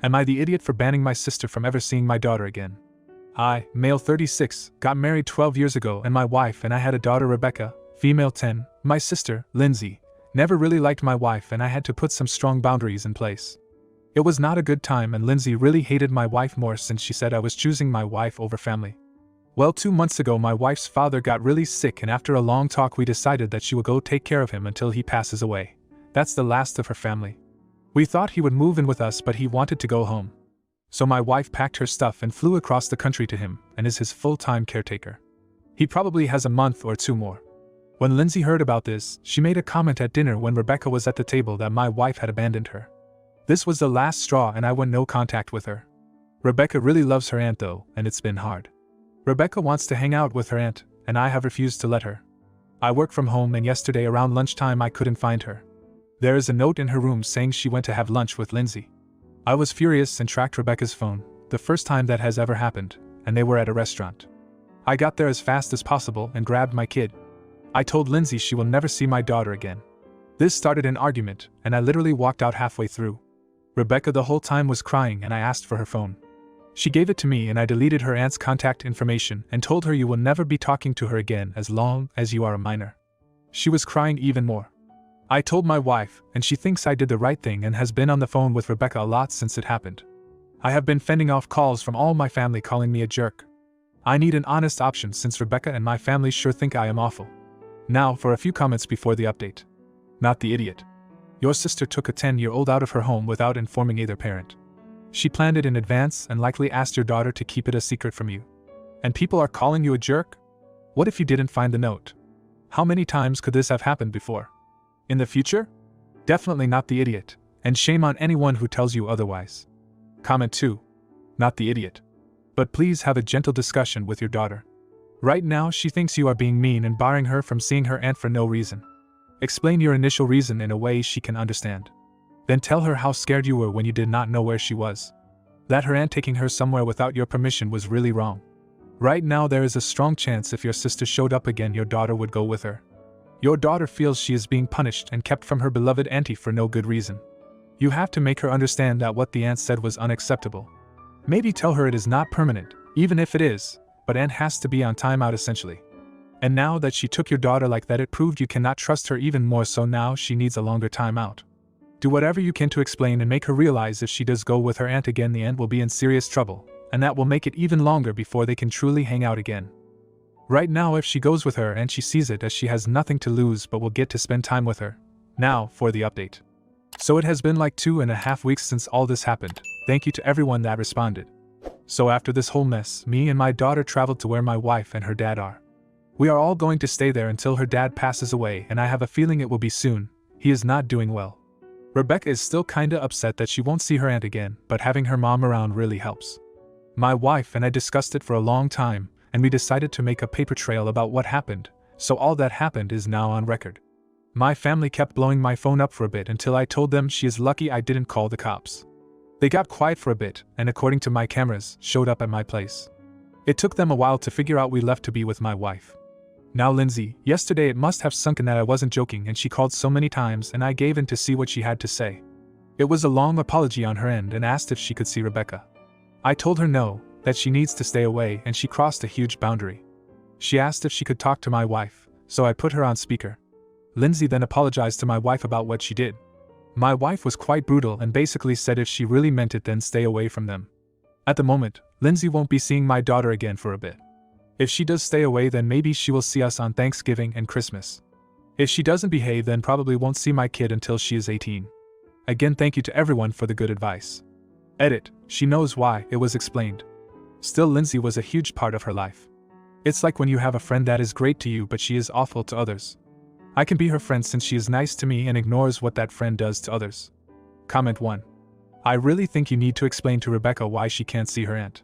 Am I the idiot for banning my sister from ever seeing my daughter again? I, male 36, got married 12 years ago and my wife and I had a daughter Rebecca, female 10, my sister, Lindsay, never really liked my wife and I had to put some strong boundaries in place. It was not a good time and Lindsay really hated my wife more since she said I was choosing my wife over family. Well, 2 months ago my wife's father got really sick and after a long talk we decided that she would go take care of him until he passes away. That's the last of her family. We thought he would move in with us but he wanted to go home. So my wife packed her stuff and flew across the country to him and is his full-time caretaker. He probably has a month or 2 more. When Lindsay heard about this, she made a comment at dinner when Rebecca was at the table that my wife had abandoned her. This was the last straw and I went no contact with her. Rebecca really loves her aunt though, and it's been hard. Rebecca wants to hang out with her aunt, and I have refused to let her. I work from home and yesterday around lunchtime I couldn't find her. There is a note in her room saying she went to have lunch with Lindsay. I was furious and tracked Rebecca's phone, the first time that has ever happened, and they were at a restaurant. I got there as fast as possible and grabbed my kid. I told Lindsay she will never see my daughter again. This started an argument, and I literally walked out halfway through. Rebecca the whole time was crying and I asked for her phone. She gave it to me and I deleted her aunt's contact information and told her you will never be talking to her again as long as you are a minor. She was crying even more. I told my wife, and she thinks I did the right thing and has been on the phone with Rebecca a lot since it happened. I have been fending off calls from all my family calling me a jerk. I need an honest option since Rebecca and my family sure think I am awful. Now for a few comments before the update. Not the idiot. Your sister took a 10-year-old out of her home without informing either parent. She planned it in advance and likely asked your daughter to keep it a secret from you. And people are calling you a jerk? What if you didn't find the note? How many times could this have happened before? In the future? Definitely not the idiot, and shame on anyone who tells you otherwise. Comment 2. Not the idiot. But please have a gentle discussion with your daughter. Right now she thinks you are being mean and barring her from seeing her aunt for no reason. Explain your initial reason in a way she can understand. Then tell her how scared you were when you did not know where she was. That her aunt taking her somewhere without your permission was really wrong. Right now there is a strong chance if your sister showed up again your daughter would go with her. Your daughter feels she is being punished and kept from her beloved auntie for no good reason. You have to make her understand that what the aunt said was unacceptable. Maybe tell her it is not permanent, even if it is, but aunt has to be on timeout essentially. And now that she took your daughter like that it proved you cannot trust her even more so now she needs a longer timeout. Do whatever you can to explain and make her realize if she does go with her aunt again the aunt will be in serious trouble, and that will make it even longer before they can truly hang out again. Right now if she goes with her and she sees it as she has nothing to lose but will get to spend time with her. Now for the update. So it has been like 2.5 weeks since all this happened. Thank you to everyone that responded. So after this whole mess, me and my daughter traveled to where my wife and her dad are. We are all going to stay there until her dad passes away and I have a feeling it will be soon. He is not doing well. Rebecca is still kinda upset that she won't see her aunt again, but having her mom around really helps. My wife and I discussed it for a long time, and we decided to make a paper trail about what happened, so all that happened is now on record. My family kept blowing my phone up for a bit until I told them she is lucky I didn't call the cops. They got quiet for a bit, and according to my cameras, showed up at my place. It took them a while to figure out we left to be with my wife. Now Lindsay, yesterday it must have sunk in that I wasn't joking and she called so many times and I gave in to see what she had to say. It was a long apology on her end and asked if she could see Rebecca. I told her no, that she needs to stay away and she crossed a huge boundary. She asked if she could talk to my wife, so I put her on speaker. Lindsay then apologized to my wife about what she did. My wife was quite brutal and basically said if she really meant it then stay away from them. At the moment, Lindsay won't be seeing my daughter again for a bit. If she does stay away then maybe she will see us on Thanksgiving and Christmas. If she doesn't behave then probably won't see my kid until she is 18. Again thank you to everyone for the good advice. Edit, she knows why, it was explained. Still Lindsay was a huge part of her life. It's like when you have a friend that is great to you but she is awful to others. I can be her friend since she is nice to me and ignores what that friend does to others. Comment 1. I really think you need to explain to Rebecca why she can't see her aunt.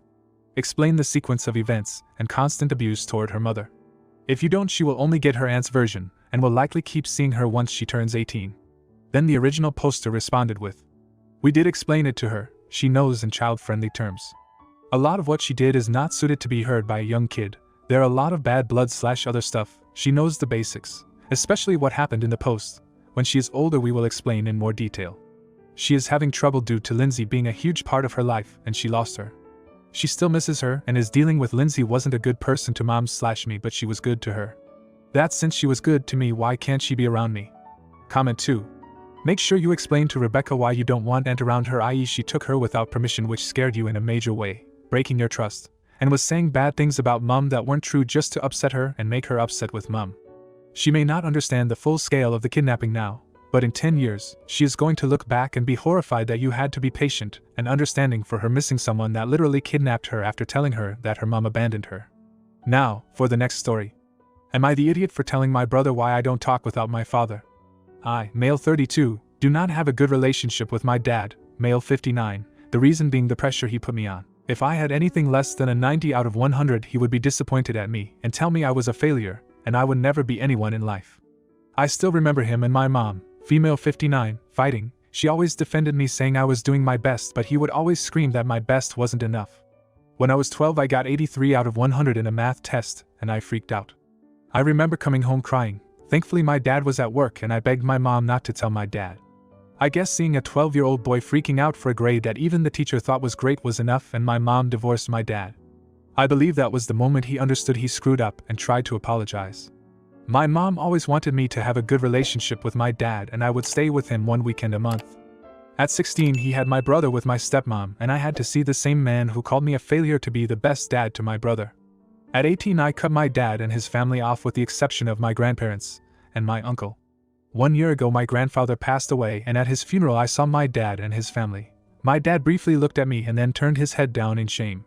Explain the sequence of events and constant abuse toward her mother. If you don't she will only get her aunt's version and will likely keep seeing her once she turns 18. Then the original poster responded with, we did explain it to her, she knows in child-friendly terms. A lot of what she did is not suited to be heard by a young kid. There are a lot of bad blood / other stuff, she knows the basics, especially what happened in the post. When she is older we will explain in more detail. She is having trouble due to Lindsay being a huge part of her life and she lost her. She still misses her and is dealing with Lindsay wasn't a good person to mom/me, but she was good to her. That since she was good to me, why can't she be around me? Comment 2. Make sure you explain to Rebecca why you don't want Aunt around her, i.e. she took her without permission, which scared you in a major way, breaking your trust, and was saying bad things about mom that weren't true just to upset her and make her upset with mom. She may not understand the full scale of the kidnapping now, but in 10 years, she is going to look back and be horrified that you had to be patient and understanding for her missing someone that literally kidnapped her after telling her that her mom abandoned her. Now, for the next story. Am I the idiot for telling my brother why I don't talk without my father? I, male 32, do not have a good relationship with my dad, male 59, the reason being the pressure he put me on. If I had anything less than a 90 out of 100, he would be disappointed at me and tell me I was a failure, and I would never be anyone in life. I still remember him and my mom, female 59, fighting. She always defended me saying I was doing my best, but he would always scream that my best wasn't enough. When I was 12 I got 83 out of 100 in a math test, and I freaked out. I remember coming home crying. Thankfully my dad was at work and I begged my mom not to tell my dad. I guess seeing a 12-year-old boy freaking out for a grade that even the teacher thought was great was enough, and my mom divorced my dad. I believe that was the moment he understood he screwed up and tried to apologize. My mom always wanted me to have a good relationship with my dad, and I would stay with him one weekend a month. At 16 he had my brother with my stepmom, and I had to see the same man who called me a failure to be the best dad to my brother. At 18 I cut my dad and his family off with the exception of my grandparents and my uncle. 1 year ago my grandfather passed away, and at his funeral I saw my dad and his family. My dad briefly looked at me and then turned his head down in shame.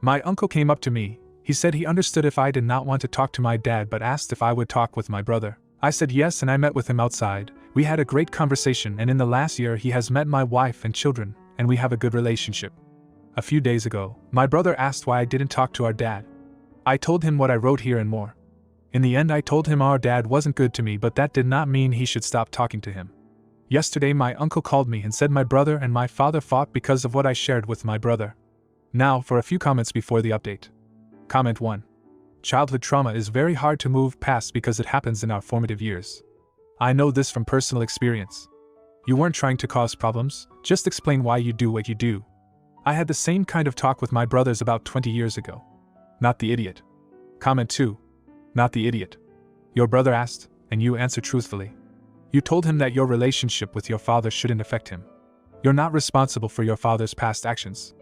My uncle came up to me. He said he understood if I did not want to talk to my dad but asked if I would talk with my brother. I said yes, and I met with him outside. We had a great conversation, and in the last year he has met my wife and children, and we have a good relationship. A few days ago, my brother asked why I didn't talk to our dad. I told him what I wrote here and more. In the end I told him our dad wasn't good to me, but that did not mean he should stop talking to him. Yesterday my uncle called me and said my brother and my father fought because of what I shared with my brother. Now for a few comments before the update. Comment 1. Childhood trauma is very hard to move past because it happens in our formative years. I know this from personal experience. You weren't trying to cause problems, just explain why you do what you do. I had the same kind of talk with my brothers about 20 years ago. Not the idiot. Comment 2. Not the idiot. Your brother asked, and you answered truthfully. You told him that your relationship with your father shouldn't affect him. You're not responsible for your father's past actions.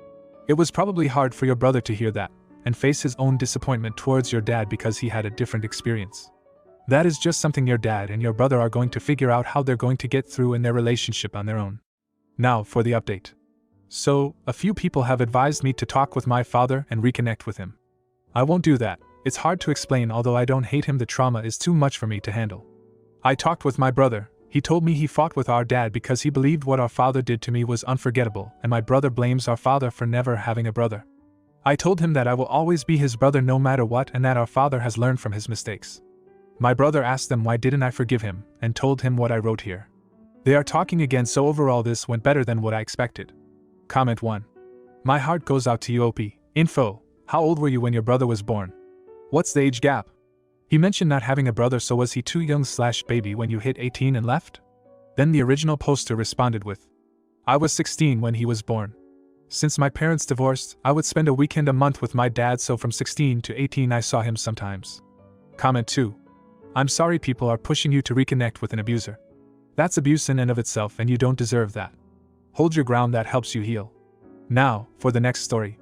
It was probably hard for your brother to hear that, and face his own disappointment towards your dad because he had a different experience. That is just something your dad and your brother are going to figure out how they're going to get through in their relationship on their own. Now for the update. So, a few people have advised me to talk with my father and reconnect with him. I won't do that. It's hard to explain. Although I don't hate him, the trauma is too much for me to handle. I talked with my brother. He told me he fought with our dad because he believed what our father did to me was unforgettable, and my brother blames our father for never having a brother. I told him that I will always be his brother no matter what, and that our father has learned from his mistakes. My brother asked them why didn't I forgive him, and told him what I wrote here. They are talking again, so overall this went better than what I expected. Comment 1. My heart goes out to you, OP. Info. How old were you when your brother was born? What's the age gap? He mentioned not having a brother, so was he too young/baby when you hit 18 and left? Then the original poster responded with, I was 16 when he was born. Since my parents divorced, I would spend a weekend a month with my dad, so from 16 to 18 I saw him sometimes. Comment 2. I'm sorry people are pushing you to reconnect with an abuser. That's abuse in and of itself, and you don't deserve that. Hold your ground, that helps you heal. Now, for the next story.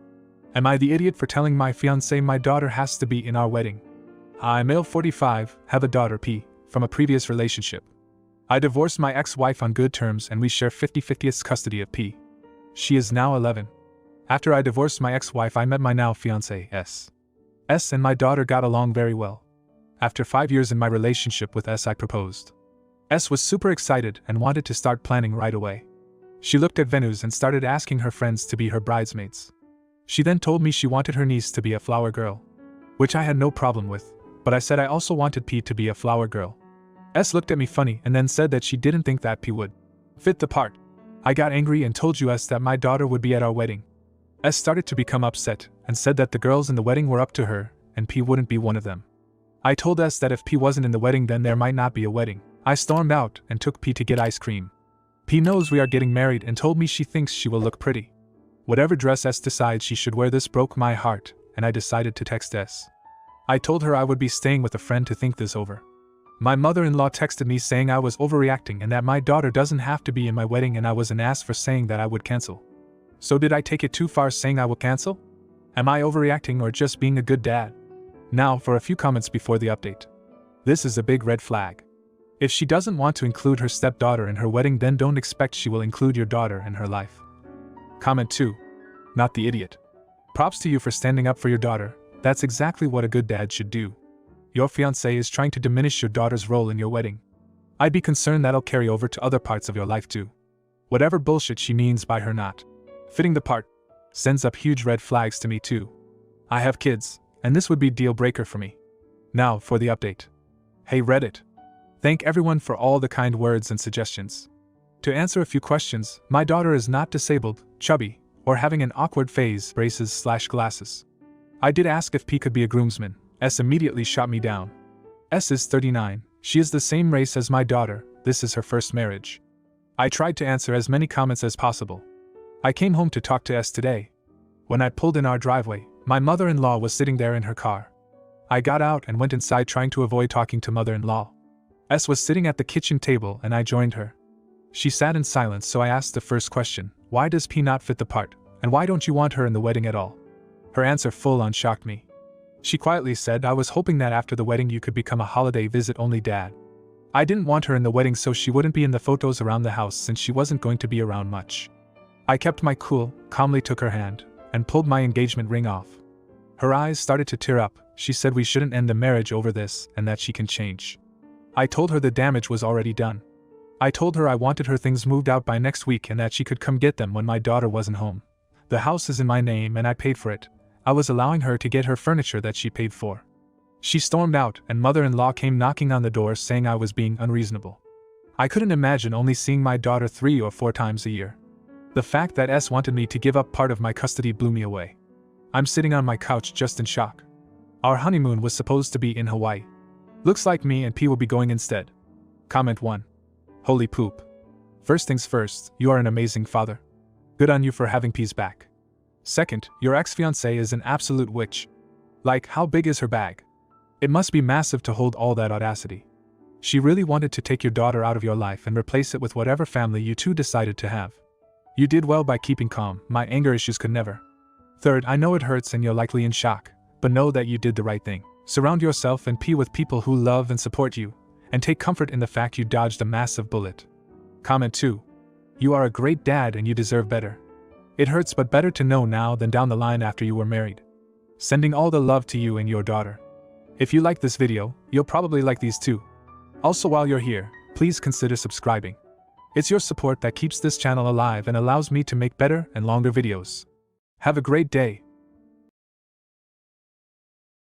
Am I the idiot for telling my fiancé my daughter has to be in our wedding? I, male 45, have a daughter P, from a previous relationship. I divorced my ex-wife on good terms and we share 50/50 custody of P. She is now 11. After I divorced my ex-wife I met my now fiancé S. S and my daughter got along very well. After 5 years in my relationship with S I proposed. S was super excited and wanted to start planning right away. She looked at venues and started asking her friends to be her bridesmaids. She then told me she wanted her niece to be a flower girl, which I had no problem with, but I said I also wanted P to be a flower girl. S looked at me funny and then said that she didn't think that P would fit the part. I got angry and told S that my daughter would be at our wedding. S started to become upset and said that the girls in the wedding were up to her and P wouldn't be one of them. I told S that if P wasn't in the wedding then there might not be a wedding. I stormed out and took P to get ice cream. P knows we are getting married and told me she thinks she will look pretty. Whatever dress S decides she should wear, this broke my heart, and I decided to text S. I told her I would be staying with a friend to think this over. My mother-in-law texted me saying I was overreacting and that my daughter doesn't have to be in my wedding, and I was an ass for saying that I would cancel. So did I take it too far saying I will cancel? Am I overreacting or just being a good dad? Now for a few comments before the update. This is a big red flag. If she doesn't want to include her stepdaughter in her wedding, then don't expect she will include your daughter in her life. Comment 2. Not the idiot. Props to you for standing up for your daughter. That's exactly what a good dad should do. Your fiancé is trying to diminish your daughter's role in your wedding. I'd be concerned that'll carry over to other parts of your life too. Whatever bullshit she means by her not fitting the part sends up huge red flags to me too. I have kids, and this would be deal breaker for me. Now for the update. Hey Reddit. Thank everyone for all the kind words and suggestions. To answer a few questions, my daughter is not disabled, chubby, or having an awkward phase, braces/glasses. I did ask if P could be a groomsman. S immediately shot me down. S is 39, she is the same race as my daughter, this is her first marriage. I tried to answer as many comments as possible. I came home to talk to S today. When I pulled in our driveway, my mother-in-law was sitting there in her car. I got out and went inside trying to avoid talking to mother-in-law. S was sitting at the kitchen table and I joined her. She sat in silence, so I asked the first question, why does P not fit the part, and why don't you want her in the wedding at all? Her answer full-on shocked me. She quietly said, I was hoping that after the wedding you could become a holiday visit-only dad. I didn't want her in the wedding so she wouldn't be in the photos around the house since she wasn't going to be around much. I kept my cool, calmly took her hand, and pulled my engagement ring off. Her eyes started to tear up. She said we shouldn't end the marriage over this and that she can change. I told her the damage was already done. I told her I wanted her things moved out by next week and that she could come get them when my daughter wasn't home. The house is in my name and I paid for it. I was allowing her to get her furniture that she paid for. She stormed out and mother-in-law came knocking on the door saying I was being unreasonable. I couldn't imagine only seeing my daughter 3 or 4 times a year. The fact that S wanted me to give up part of my custody blew me away. I'm sitting on my couch just in shock. Our honeymoon was supposed to be in Hawaii. Looks like me and P will be going instead. Comment 1. Holy poop. First things first, you are an amazing father. Good on you for having P's back. Second, your ex-fiancée is an absolute witch. Like, how big is her bag? It must be massive to hold all that audacity. She really wanted to take your daughter out of your life and replace it with whatever family you two decided to have. You did well by keeping calm, my anger issues could never. Third, I know it hurts and you're likely in shock, but know that you did the right thing. Surround yourself and P with people who love and support you, and take comfort in the fact you dodged a massive bullet. Comment 2. You are a great dad and you deserve better. It hurts, but better to know now than down the line after you were married. Sending all the love to you and your daughter. If you like this video, you'll probably like these too. Also, while you're here, please consider subscribing. It's your support that keeps this channel alive and allows me to make better and longer videos. Have a great day.